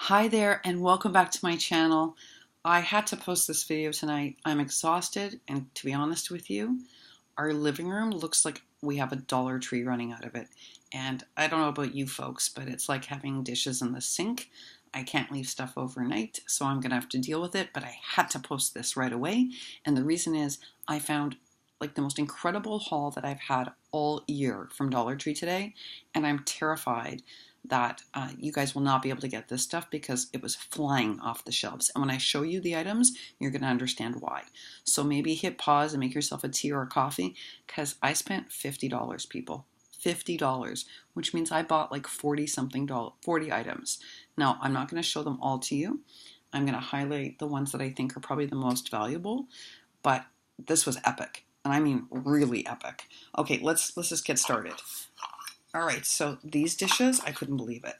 Hi there and welcome back to my channel. I had to post this video tonight. I'm exhausted and to be honest with you, our living room looks like we have a Dollar Tree running out of it. And I don't know about you folks, but it's like having dishes in the sink. I can't leave stuff overnight, so I'm gonna have to deal with it, but I had to post this right away. And the reason is I found like the most incredible haul that I've had all year from Dollar Tree today, and I'm terrified that you guys will not be able to get this stuff because it was flying off the shelves. And when I show you the items, you're going to understand why. So maybe hit pause and make yourself a tea or a coffee because I spent $50, people. $50, which means I bought like 40 items. Now, I'm not going to show them all to you. I'm going to highlight the ones that I think are probably the most valuable, but this was epic. And I mean really epic. Okay, let's just get started. All right, so these dishes, I couldn't believe it.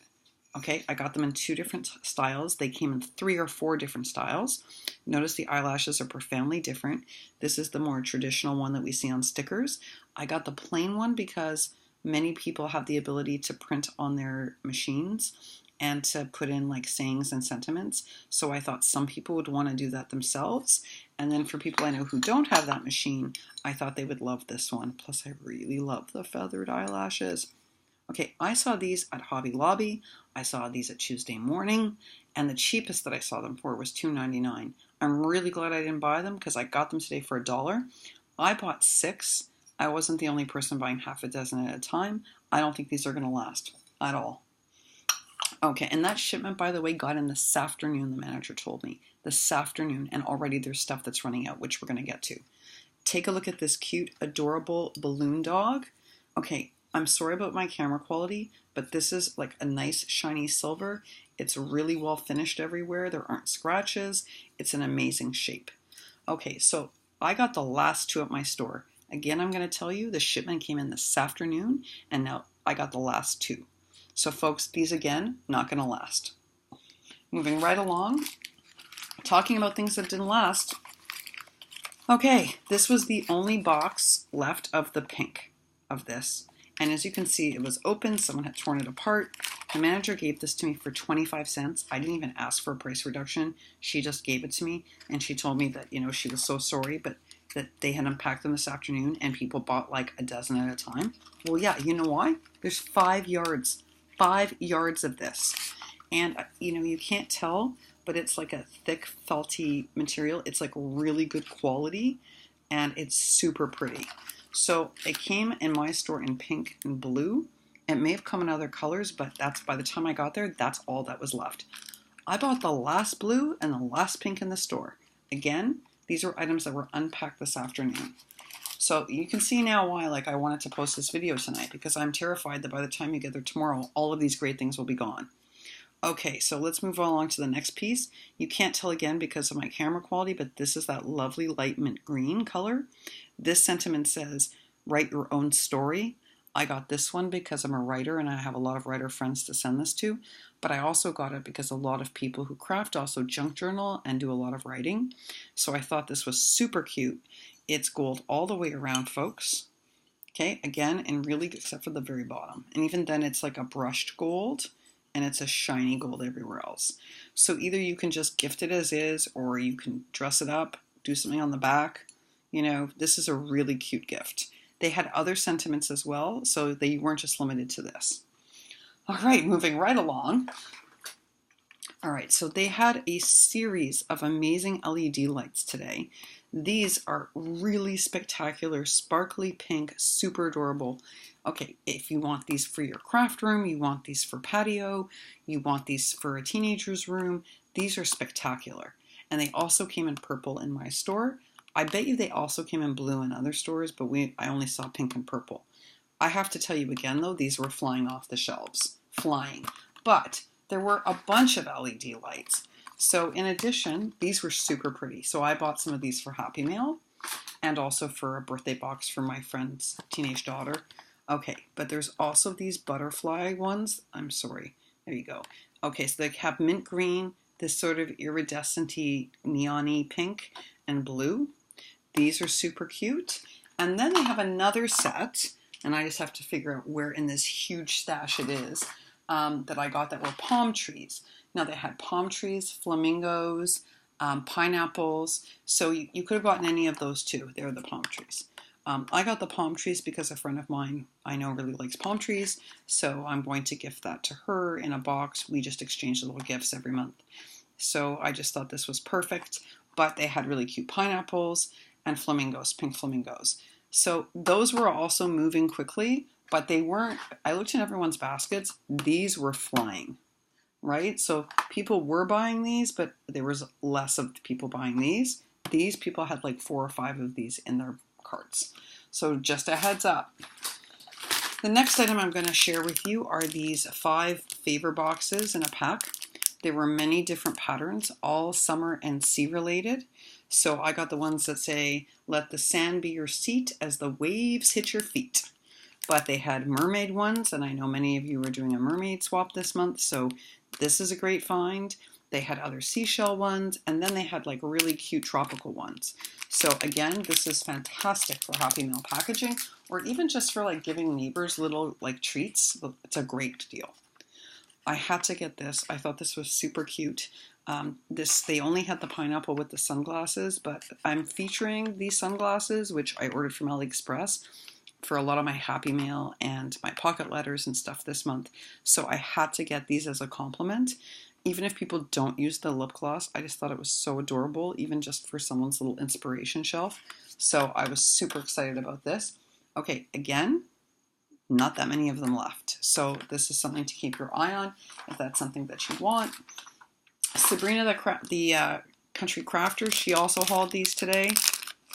Okay, I got them in 2 different styles. They came in 3 or 4 different styles. Notice the eyelashes are profoundly different. This is the more traditional one that we see on stickers. I got the plain one because many people have the ability to print on their machines and to put in like sayings and sentiments. So I thought some people would want to do that themselves. And then for people I know who don't have that machine, I thought they would love this one. Plus I really love the feathered eyelashes. Okay, I saw these at Hobby Lobby, I saw these at Tuesday Morning, and the cheapest that I saw them for was $2.99. I'm really glad I didn't buy them because I got them today for $1. I bought 6. I wasn't the only person buying half a dozen at a time. I don't think these are going to last at all. Okay, and that shipment, by the way, got in this afternoon, the manager told me. This afternoon, and already there's stuff that's running out, which we're going to get to. Take a look at this cute, adorable balloon dog. Okay, I'm sorry about my camera quality, but this is like a nice shiny silver. It's really well finished everywhere. There aren't scratches. It's an amazing shape. Okay, so I got the last 2 at my store. Again, I'm going to tell you the shipment came in this afternoon, and now I got the last 2. So folks, these again, not going to last. Moving right along, talking about things that didn't last. Okay, this was the only box left of the pink of this. And as you can see, it was open. Someone had torn it apart. The manager gave this to me for 25 cents. I didn't even ask for a price reduction. She just gave it to me. And she told me that, she was so sorry, but that they had unpacked them this afternoon and people bought like a dozen at a time. Well, yeah, you know why? There's 5 yards. 5 yards of this. And, you can't tell, but it's like a thick, felty material. It's like really good quality and it's super pretty. So it came in my store in pink and blue. It may have come in other colors, but that's by the time I got there, that's all that was left. I bought the last blue and the last pink in the store. Again, these are items that were unpacked this afternoon. So you can see now why I wanted to post this video tonight, because I'm terrified that by the time you get there tomorrow, all of these great things will be gone. Okay, so let's move along to the next piece. You can't tell again because of my camera quality, but this is that lovely light mint green color. This sentiment says, write your own story. I got this one because I'm a writer and I have a lot of writer friends to send this to, but I also got it because a lot of people who craft also junk journal and do a lot of writing. So I thought this was super cute. It's gold all the way around, folks. Okay, again, and really except for the very bottom. And even then it's like a brushed gold and it's a shiny gold everywhere else. So either you can just gift it as is or you can dress it up, do something on the back. This is a really cute gift. They had other sentiments as well, so they weren't just limited to this. All right, moving right along. All right, so they had a series of amazing LED lights today. These are really spectacular, sparkly pink, super adorable. Okay, if you want these for your craft room, you want these for patio, you want these for a teenager's room, these are spectacular. And they also came in purple in my store. I bet you they also came in blue in other stores, but I only saw pink and purple. I have to tell you again, though, these were flying off the shelves. Flying. But there were a bunch of LED lights. So in addition, these were super pretty. So I bought some of these for Happy Mail and also for a birthday box for my friend's teenage daughter. Okay, but there's also these butterfly ones. I'm sorry. There you go. Okay, so they have mint green, this sort of iridescent-y, neon-y pink, and blue. These are super cute. And then they have another set, and I just have to figure out where in this huge stash it is, that I got that were palm trees. Now they had palm trees, flamingos, pineapples. So you could have gotten any of those too. They're the palm trees. I got the palm trees because a friend of mine I know really likes palm trees. So I'm going to gift that to her in a box. We just exchange little gifts every month. So I just thought this was perfect. But they had really cute pineapples and flamingos, pink flamingos. So those were also moving quickly, but they weren't. I looked in everyone's baskets. These were flying. Right? So people were buying these, but there was less of people buying these. These people had like 4 or 5 of these in their carts. So just a heads up. The next item I'm going to share with you are these 5 favor boxes in a pack. There were many different patterns, all summer and sea related. So I got the ones that say, let the sand be your seat as the waves hit your feet. But they had mermaid ones, and I know many of you are doing a mermaid swap this month, so this is a great find. They had other seashell ones, and then they had like really cute tropical ones. So again, this is fantastic for Happy Meal packaging, or even just for like giving neighbors little like treats. It's a great deal. I had to get this. I thought this was super cute. They only had the pineapple with the sunglasses, but I'm featuring these sunglasses, which I ordered from AliExpress, for a lot of my Happy Mail and my pocket letters and stuff this month. So I had to get these as a compliment. Even if people don't use the lip gloss, I just thought it was so adorable, even just for someone's little inspiration shelf. So I was super excited about this. Okay, again, not that many of them left. So this is something to keep your eye on if that's something that you want. Sabrina, the country crafter, she also hauled these today.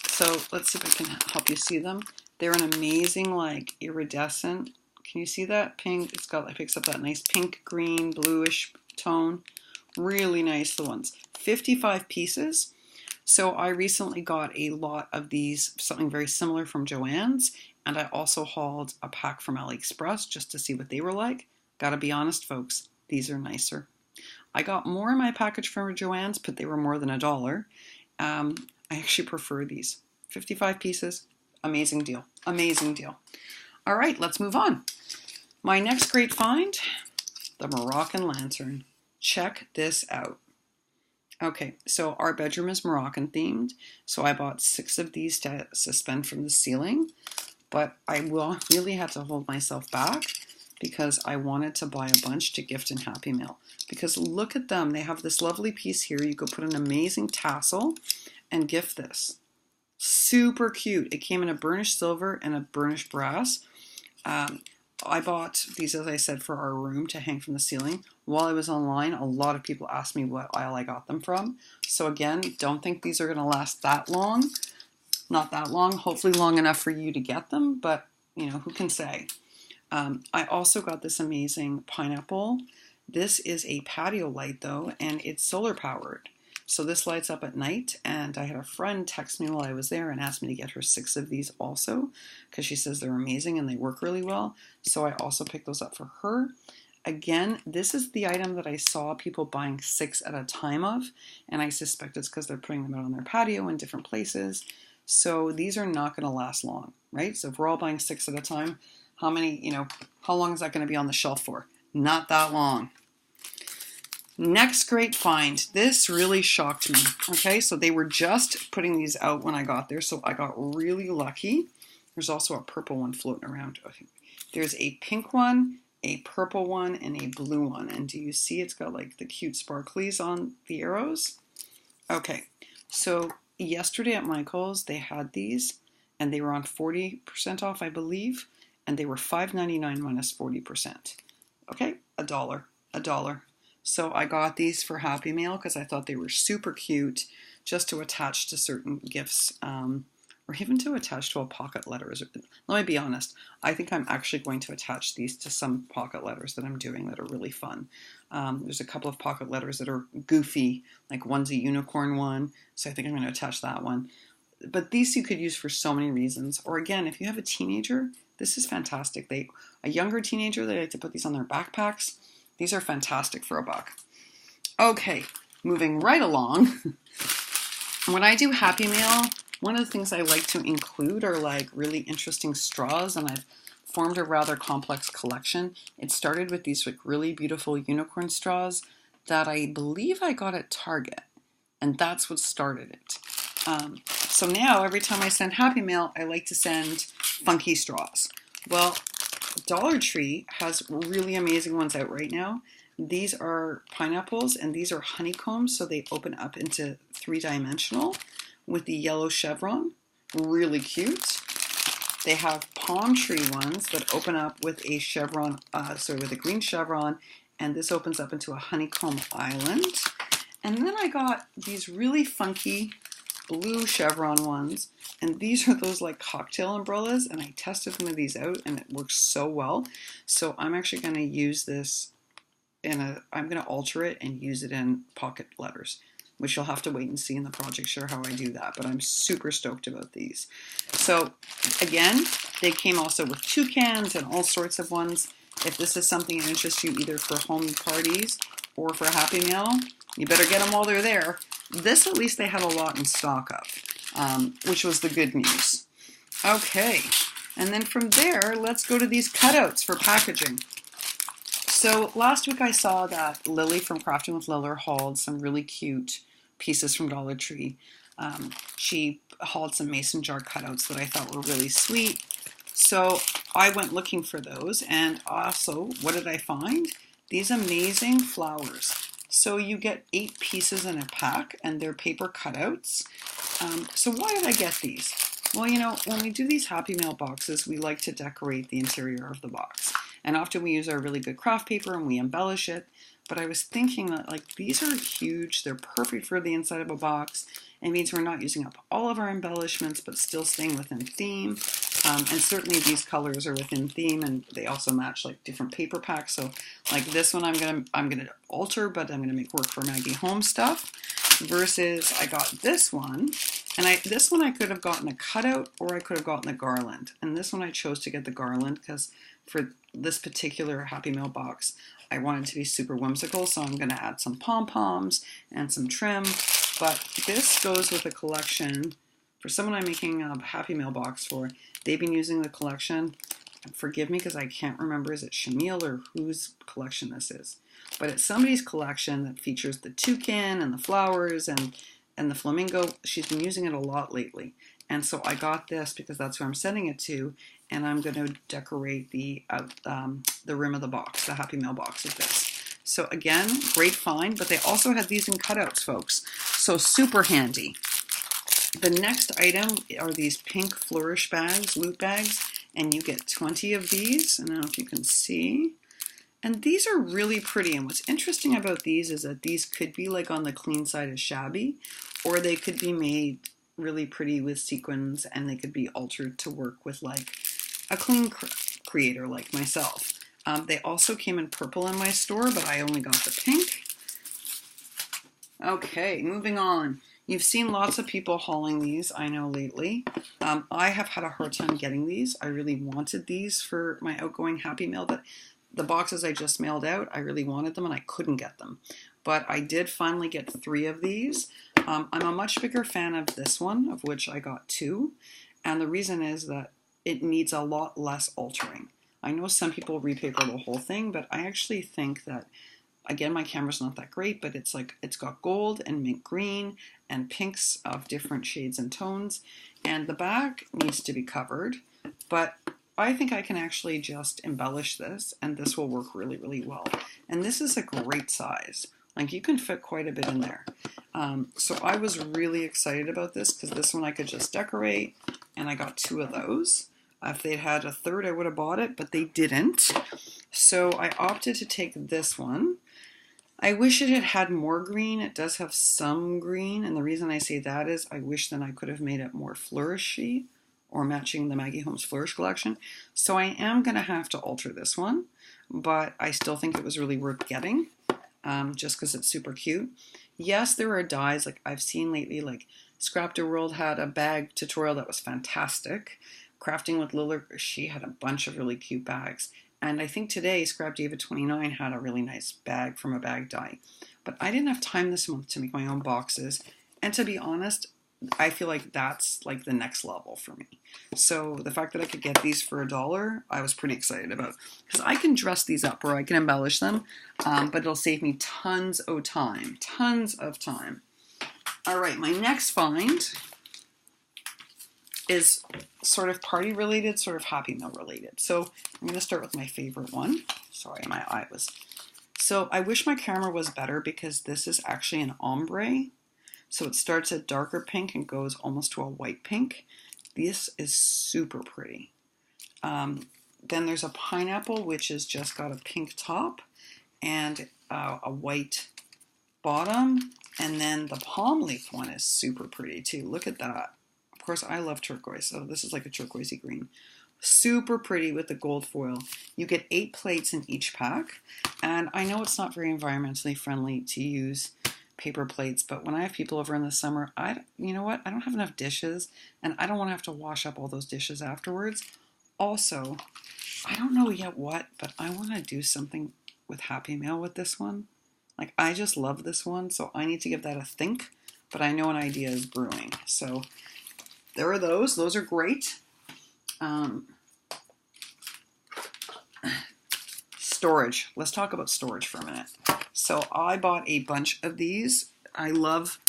So let's see if I can help you see them. They're an amazing, like, iridescent. Can you see that? Pink. It's got, it picks up that nice pink, green, bluish tone. Really nice, the ones. 55 pieces. So I recently got a lot of these, something very similar from Joann's. And I also hauled a pack from AliExpress just to see what they were like. Gotta be honest, folks, these are nicer. I got more in my package from Joann's, but they were more than $1. I actually prefer these. 55 pieces. Amazing deal. Amazing deal. All right, let's move on. My next great find, the Moroccan Lantern. Check this out. Okay, so our bedroom is Moroccan themed, so I bought 6 of these to suspend from the ceiling, but I really had to hold myself back because I wanted to buy a bunch to gift in Happy Mail. Because look at them. They have this lovely piece here. You could put an amazing tassel and gift this. Super cute. It came in a burnished silver and a burnished brass. I bought these, as I said, for our room to hang from the ceiling. While I was online, a lot of people asked me what aisle I got them from. So again, don't think these are going to last that long. Not that long. Hopefully long enough for you to get them, but you know, who can say? I also got this amazing pineapple. This is a patio light though, and it's solar powered. So this lights up at night, and I had a friend text me while I was there and asked me to get her 6 of these also, because she says they're amazing and they work really well. So I also picked those up for her. Again, this is the item that I saw people buying 6 at a time of, and I suspect it's because they're putting them out on their patio in different places. So these are not going to last long, right? So if we're all buying 6 at a time, how long is that going to be on the shelf for? Not that long. Next great find. This really shocked me. Okay, so they were just putting these out when I got there, so I got really lucky. There's also a purple one floating around. Okay. There's a pink one, a purple one, and a blue one. And do you see it's got like the cute sparklies on the arrows? Okay, so yesterday at Michael's, they had these, and they were on 40% off, I believe, and they were $5.99 minus 40%. Okay, $1. So I got these for Happy Mail because I thought they were super cute, just to attach to certain gifts, or even to attach to a pocket letters. Let me be honest, I think I'm actually going to attach these to some pocket letters that I'm doing that are really fun. There's a couple of pocket letters that are goofy, like one's a unicorn one, so I think I'm going to attach that one. But these you could use for so many reasons. Or again, if you have a teenager, this is fantastic. A younger teenager, they like to put these on their backpacks. These are fantastic for $1. Okay, moving right along. When I do Happy Mail, one of the things I like to include are like really interesting straws, and I've formed a rather complex collection. It started with these like really beautiful unicorn straws that I believe I got at Target, and that's what started it. So now every time I send Happy Mail, I like to send funky straws. Well, Dollar Tree has really amazing ones out right now. These are pineapples and these are honeycombs, so they open up into three-dimensional with the yellow chevron. Really cute. They have palm tree ones that open up with a chevron, with a green chevron, and this opens up into a honeycomb island. And then I got these really funky blue chevron ones, and these are those like cocktail umbrellas, and I tested one of these out and it works so well. So I'm actually going to use this I'm going to alter it and use it in pocket letters, which you'll have to wait and see in the project share how I do that, but I'm super stoked about these. So again, they came also with toucans and all sorts of ones. If this is something that interests you either for home parties or for Happy Mail, you better get them while they're there. This, at least, they had a lot in stock of, which was the good news. Okay, and then from there, let's go to these cutouts for packaging. So last week I saw that Lily from Crafting with Liller hauled some really cute pieces from Dollar Tree. She hauled some mason jar cutouts that I thought were really sweet. So I went looking for those, and also, what did I find? These amazing flowers. So you get 8 pieces in a pack, and they're paper cutouts. So why did I get these? Well, you know, when we do these Happy Mail boxes, we like to decorate the interior of the box. And often we use our really good craft paper and we embellish it. But I was thinking that like these are huge, they're perfect for the inside of a box. It means we're not using up all of our embellishments, but still staying within theme. And certainly these colors are within theme, and they also match like different paper packs. So like this one I'm gonna alter, but I'm gonna make work for Maggie Home stuff. Versus I got this one, and this one I could have gotten a cutout or I could have gotten a garland. And this one I chose to get the garland because for this particular Happy Mail box, I wanted to be super whimsical, so I'm going to add some pom-poms and some trim. But this goes with a collection. For someone I'm making a Happy Mail box for, they've been using the collection. Forgive me because I can't remember, is it Shamil or whose collection this is? But it's somebody's collection that features the toucan and the flowers and the flamingo. She's been using it a lot lately. And so I got this because that's who I'm sending it to, and I'm going to decorate the rim of the box, the Happy Mail box with this. So again, great find, but they also had these in cutouts, folks. So super handy. The next item are these pink flourish bags, loot bags, and you get 20 of these. I don't know if you can see. And these are really pretty, and what's interesting about these is that these could be like on the clean side of shabby, or they could be made really pretty with sequins, and they could be altered to work with like a clean creator like myself. They also came in purple in my store, but I only got the pink. Okay, moving on. You've seen lots of people hauling these, I know, lately. I have had a hard time getting these. I really wanted these for my outgoing Happy Mail, but the boxes I just mailed out, I really wanted them and I couldn't get them. But I did finally get 3 of these. I'm a much bigger fan of this one, of which I got 2. And the reason is that it needs a lot less altering. I know some people repaper the whole thing, but I actually think that, again, my camera's not that great, but it's got gold and mint green and pinks of different shades and tones. And the back needs to be covered, but I think I can actually just embellish this, and this will work really, really well. And this is a great size. Like, you can fit quite a bit in there. So I was really excited about this because this one I could just decorate, and I got 2 of those. If they'd had a third, I would have bought it, but they didn't. So I opted to take this one. I wish it had had more green. It does have some green, and the reason I say that is I wish then I could have made it more flourishy or matching the Maggie Holmes Flourish collection. So I am going to have to alter this one, but I still think it was really worth getting, just because it's super cute. Yes, there are dies like I've seen lately, like Scrap to World had a bag tutorial that was fantastic. Crafting with Liller, she had a bunch of really cute bags. And I think today Scrap David 29 had a really nice bag from a bag die. But I didn't have time this month to make my own boxes. And to be honest, I feel like that's like the next level for me. So the fact that I could get these for $1, I was pretty excited about, because I can dress these up or I can embellish them, but it'll save me tons of time. All right, my next find is sort of party related, sort of Happy Meal related. So I'm going to start with my favorite one. Sorry, my eye was. So I wish my camera was better because this is actually an ombre. So it starts at darker pink and goes almost to a white pink. This is super pretty. Then there's a pineapple, which has just got a pink top and a white bottom. And then the palm leaf one is super pretty too. Look at that. Of course, I love turquoise, so this is like a turquoisey green. Super pretty with the gold foil. You get 8 plates in each pack. And I know it's not very environmentally friendly to use paper plates, but when I have people over in the summer, you know what? I don't have enough dishes, and I don't want to have to wash up all those dishes afterwards. Also, I don't know yet what, but I want to do something with Happy Meal with this one. Like, I just love this one, so I need to give that a think, but I know an idea is brewing. So there are those. Those are great. Storage. Let's talk about storage for a minute. So I bought a bunch of these. I love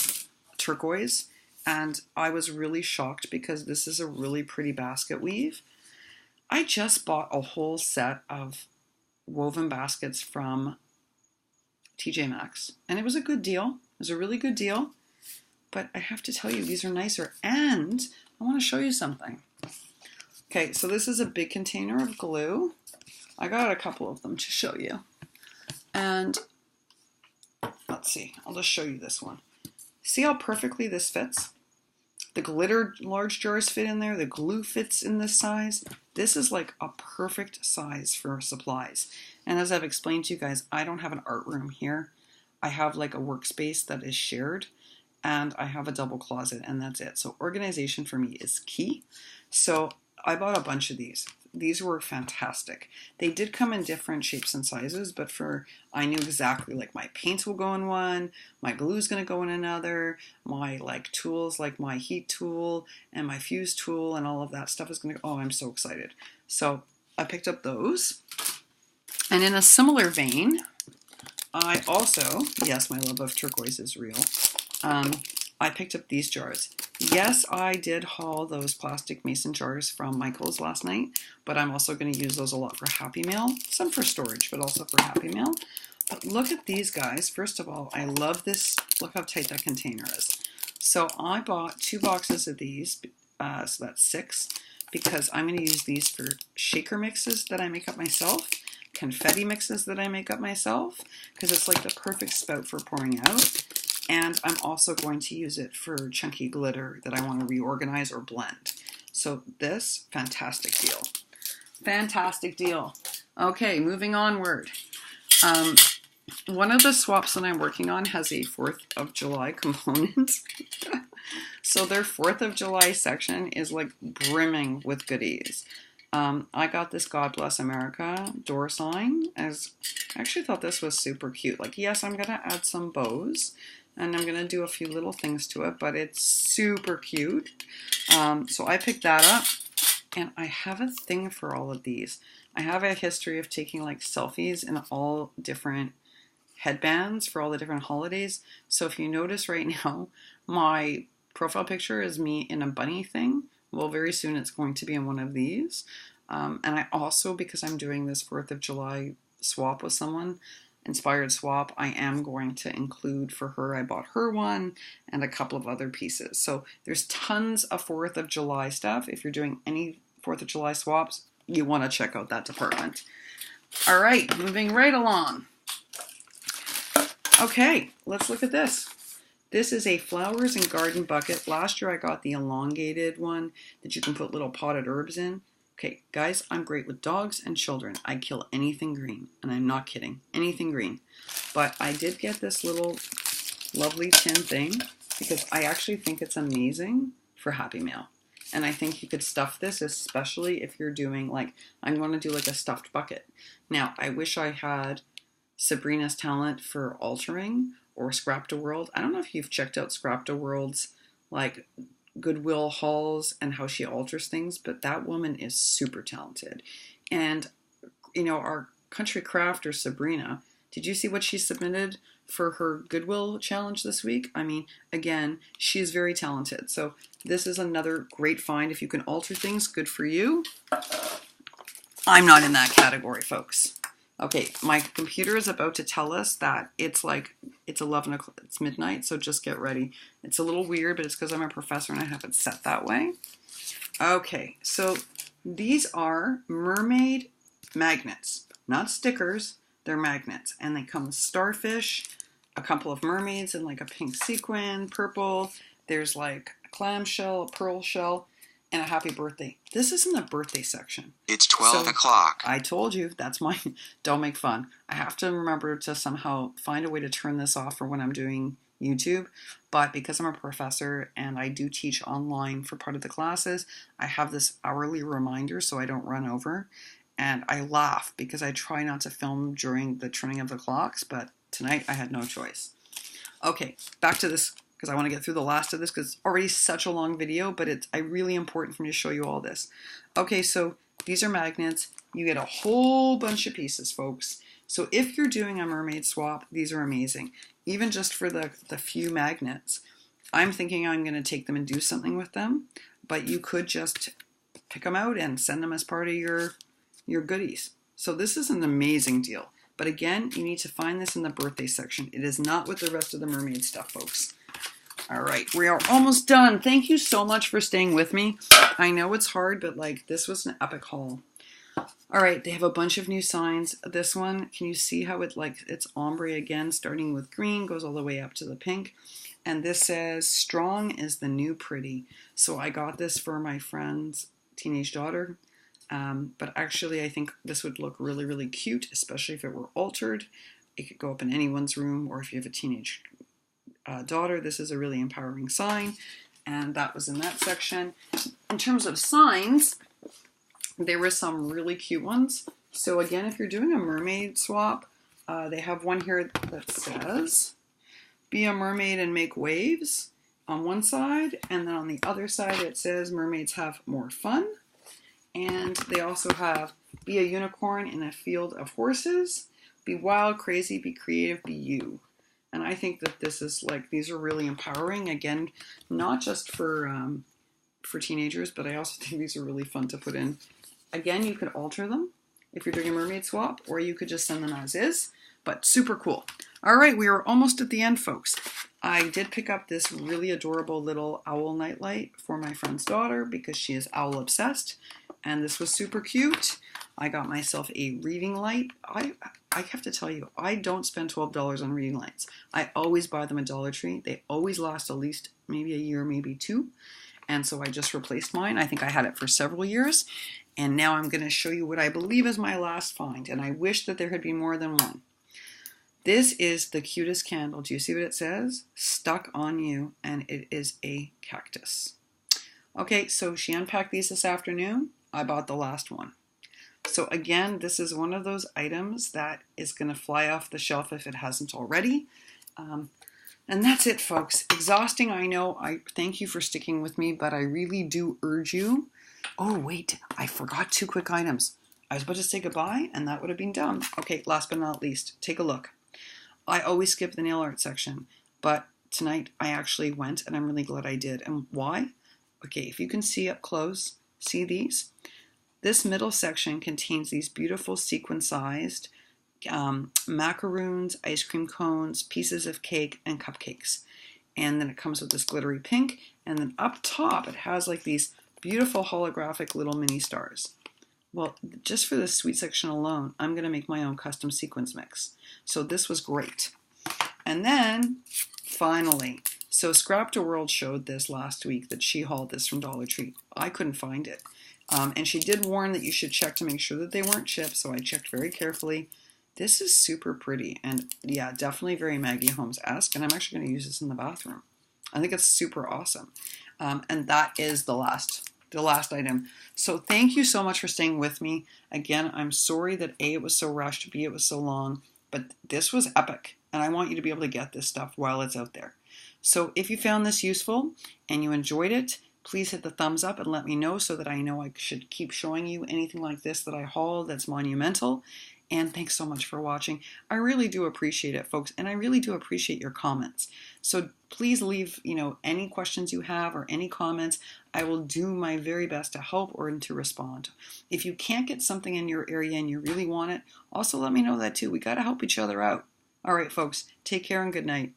turquoise, and I was really shocked because this is a really pretty basket weave. I just bought a whole set of woven baskets from TJ Maxx, and it was a good deal. It was a really good deal, but I have to tell you, these are nicer, and I want to show you something. Okay, so this is a big container of glue. I got a couple of them to show you. And let's see, I'll just show you this one. See how perfectly this fits? The glitter large jars fit in there. The glue fits in this size. This is like a perfect size for supplies. And as I've explained to you guys, I don't have an art room here. I have like a workspace that is shared, and I have a double closet, and that's it. So organization for me is key. So I bought a bunch of these. These were fantastic. They did come in different shapes and sizes, but I knew exactly, like, my paints will go in one, my glue's going to go in another, my like tools, like my heat tool and my fuse tool and all of that stuff is going to go. Oh, I'm so excited. So I picked up those. And in a similar vein, I also, yes, my love of turquoise is real. I picked up these jars. Yes, I did haul those plastic mason jars from Michael's last night, but I'm also going to use those a lot for Happy Meal. Some for storage, but also for Happy Meal. But look at these guys. First of all, I love this. Look how tight that container is. So I bought 2 boxes of these, so that's 6, because I'm going to use these for shaker mixes that I make up myself, confetti mixes that I make up myself, because it's like the perfect spout for pouring out. And I'm also going to use it for chunky glitter that I want to reorganize or blend. So this, fantastic deal. Fantastic deal. Okay, moving onward. One of the swaps that I'm working on has a 4th of July component. So their 4th of July section is like brimming with goodies. I got this God Bless America door sign. I actually thought this was super cute. Like, yes, I'm going to add some bows, and I'm going to do a few little things to it, but it's super cute. So I picked that up, and I have a thing for all of these. I have a history of taking like selfies in all different headbands for all the different holidays. So if you notice right now, my profile picture is me in a bunny thing. Well, very soon it's going to be in one of these. And I also, because I'm doing this 4th of July swap with someone, inspired swap, I am going to include for her, I bought her one and a couple of other pieces. So there's tons of 4th of July stuff. If you're doing any 4th of July swaps, you want to check out that department. All right, moving right along. Okay, let's look at this. This is a flowers and garden bucket. Last year I got the elongated one that you can put little potted herbs in. Okay, guys, I'm great with dogs and children. I kill anything green, and I'm not kidding, anything green. But I did get this little lovely tin thing because I actually think it's amazing for Happy Meal. And I think you could stuff this, especially if you're doing like, I'm going to do like a stuffed bucket. Now, I wish I had Sabrina's talent for altering or Scrapta World. I don't know if you've checked out Scrapta World's like Goodwill hauls and how she alters things, but that woman is super talented. And, you know, our country crafter, Sabrina, did you see what she submitted for her Goodwill challenge this week? I mean, again, she's very talented. So this is another great find. If you can alter things, good for you. I'm not in that category, folks. Okay, my computer is about to tell us that it's 11 o'clock, it's midnight, so just get ready. It's a little weird, but it's because I'm a professor and I have it set that way. Okay, so these are Mermaid Magnets, not stickers, they're magnets, and they come with starfish, a couple of mermaids in like a pink sequin, purple, there's like a clamshell, a pearl shell, and a happy birthday. This is in the birthday section. It's 12 o'clock. I told you, that's my, don't make fun. I have to remember to somehow find a way to turn this off for when I'm doing YouTube. But because I'm a professor and I do teach online for part of the classes, I have this hourly reminder so I don't run over. And I laugh because I try not to film during the turning of the clocks, but tonight I had no choice. Okay, back to this, because I want to get through the last of this because it's already such a long video, but it's really important for me to show you all this. Okay, so these are magnets. You get a whole bunch of pieces, folks. So if you're doing a mermaid swap, these are amazing. Even just for the few magnets. I'm thinking I'm going to take them and do something with them, but you could just pick them out and send them as part of your goodies. So this is an amazing deal. But again, you need to find this in the birthday section. It is not with the rest of the mermaid stuff, folks. All right, we are almost done. Thank you so much for staying with me. I know it's hard, but like this was an epic haul. All right, they have a bunch of new signs. This one, can you see how it's ombre again, starting with green, goes all the way up to the pink. And this says, strong is the new pretty. So I got this for my friend's teenage daughter. But actually, I think this would look really, really cute, especially if it were altered. It could go up in anyone's room, or if you have a teenage daughter, this is a really empowering sign. And that was in that section. In terms of signs, there were some really cute ones. So again, if you're doing a mermaid swap, they have one here that says, be a mermaid and make waves on one side. And then on the other side, it says mermaids have more fun. And they also have, be a unicorn in a field of horses, be wild, crazy, be creative, be you. And I think that this is these are really empowering. Again, not just for teenagers, but I also think these are really fun to put in. Again, you could alter them if you're doing a mermaid swap, or you could just send them as is, but super cool. All right, we are almost at the end, folks. I did pick up this really adorable little owl nightlight for my friend's daughter because she is owl obsessed, and this was super cute. I got myself a reading light. I have to tell you, I don't spend $12 on reading lights. I always buy them at Dollar Tree. They always last at least maybe a year, maybe two. And so I just replaced mine. I think I had it for several years. And now I'm going to show you what I believe is my last find. And I wish that there had been more than one. This is the Cutest Candle. Do you see what it says? Stuck on you. And it is a cactus. Okay, so she unpacked these this afternoon. I bought the last one. So again, this is one of those items that is going to fly off the shelf if it hasn't already. And that's it, folks. Exhausting, I know. I thank you for sticking with me, but I really do urge you. Oh, wait, I forgot two quick items. I was about to say goodbye, and that would have been dumb. Okay, last but not least, take a look. I always skip the nail art section, but tonight I actually went, and I'm really glad I did. And why? Okay, if you can see up close, see these? This middle section contains these beautiful sequin-sized macaroons, ice cream cones, pieces of cake, and cupcakes. And then it comes with this glittery pink, and then up top it has like these beautiful holographic little mini stars. Well, just for this sweet section alone, I'm going to make my own custom sequins mix. So this was great. And then, finally, so Scrap to World showed this last week that she hauled this from Dollar Tree. I couldn't find it. And she did warn that you should check to make sure that they weren't chipped, so I checked very carefully. This is super pretty, and yeah, definitely very Maggie Holmes-esque, and I'm actually going to use this in the bathroom. I think it's super awesome. And that is the last item. So thank you so much for staying with me. Again, I'm sorry that A, it was so rushed, B, it was so long, but this was epic. And I want you to be able to get this stuff while it's out there. So if you found this useful and you enjoyed it, please hit the thumbs up and let me know so that I know I should keep showing you anything like this that I haul that's monumental. And thanks so much for watching. I really do appreciate it, folks, and I really do appreciate your comments. So please leave, any questions you have or any comments. I will do my very best to help or to respond. If you can't get something in your area and you really want it, also let me know that too. We got to help each other out. All right, folks, take care and good night.